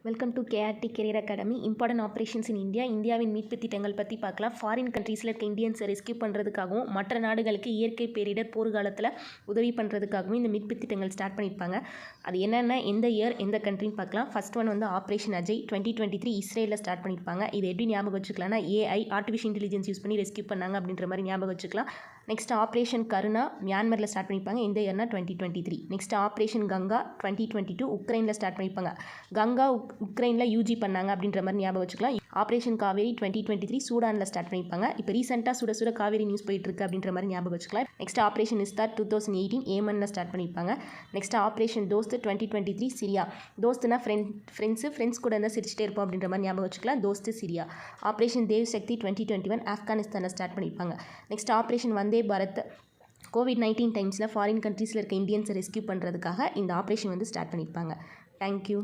Welcome to KRT career academy. Important operations in India. இந்தியாவின் மீட்பு திட்டங்கள் பற்றி பார்க்கலாம். ஃபாரின் கண்ட்ரீஸில் இருக்க இந்தியன்ஸை ரெஸ்கியூ பண்ணுறதுக்காகவும் மற்ற நாடுகளுக்கு இயற்கை பேரிடர் போர்க்காலத்தில் உதவி பண்ணுறதுக்காகவும் இந்த மீட்பு திட்டங்கள் ஸ்டார்ட் பண்ணியிருப்பாங்க. அது என்னென்ன, எந்த இயர், எந்த கண்ட்ரின்னு பார்க்கலாம். ஃபர்ஸ்ட் ஒன் வந்து ஆப்ரேஷன் அஜய் 2023 இஸ்ரேலில் ஸ்டார்ட் பண்ணியிருப்பாங்க. இது எப்படி ஞாபகம் வச்சுக்கலாம்னா ஏஐ ஆர்டிஃபிஷியல் இன்டெலிஜென்ஸ் யூஸ் பண்ணி ரெஸ்கியூ பண்ணாங்க அப்படின்ற மாதிரி ஞாபகம் வச்சுக்கலாம். நெக்ஸ்ட் ஆப்ரேஷன் கருணா மியான்மரில் ஸ்டார்ட் பண்ணியிருப்பாங்க. இந்த இயர்னா 2023. நெக்ஸ்ட் ஆப்ரேஷன் கங்கா 2022 உக்ரைனில் ஸ்டார்ட் பண்ணியிருப்பாங்க. கங்கா உக்ரைனில் யூஜி பண்ணாங்க அப்படின்ற மாதிரி ஞாபகம் வச்சுக்கலாம். ஆப்ரேஷன் காவேரி 2023 சூடானில் ஸ்டார்ட் பண்ணியிருப்பாங்க. இப்போ ரீசெண்டாக சுட சுட காவேரி நியூஸ் போயிட்டு இருக்கு அப்படின்ற மாதிரி ஞாபகம் வச்சுக்கலாம். நெக்ஸ்ட் ஆப்ரேஷன் இஸ்தார் 2018 ஏமனில் ஸ்டார்ட் பண்ணியிருப்பாங்க. Next operation Dost 2023 Syria. தோஸ்துனா ஃப்ரெண்ட்ஸ் கூட இருந்தால் சிரிச்சிட்டே இருப்போம் அப்படின்ற மாதிரி ஞாபகம் வச்சுக்கலாம். தோஸ்து சிரியா. ஆப்ரேஷன் தேவ் சக்தி 2021 ஆப்கானிஸ்தானில் ஸ்டார்ட் பண்ணியிருப்பாங்க. Next operation Vande Bharat COVID-19 டைம்ஸில் ஃபாரின் கண்ட்ரீஸில் இருக்க இந்தியன்ஸை ரெஸ்கியூ பண்ணுறதுக்காக இந்த ஆப்ரேஷன் வந்து ஸ்டார்ட் பண்ணியிருப்பாங்க. தேங்க்யூ.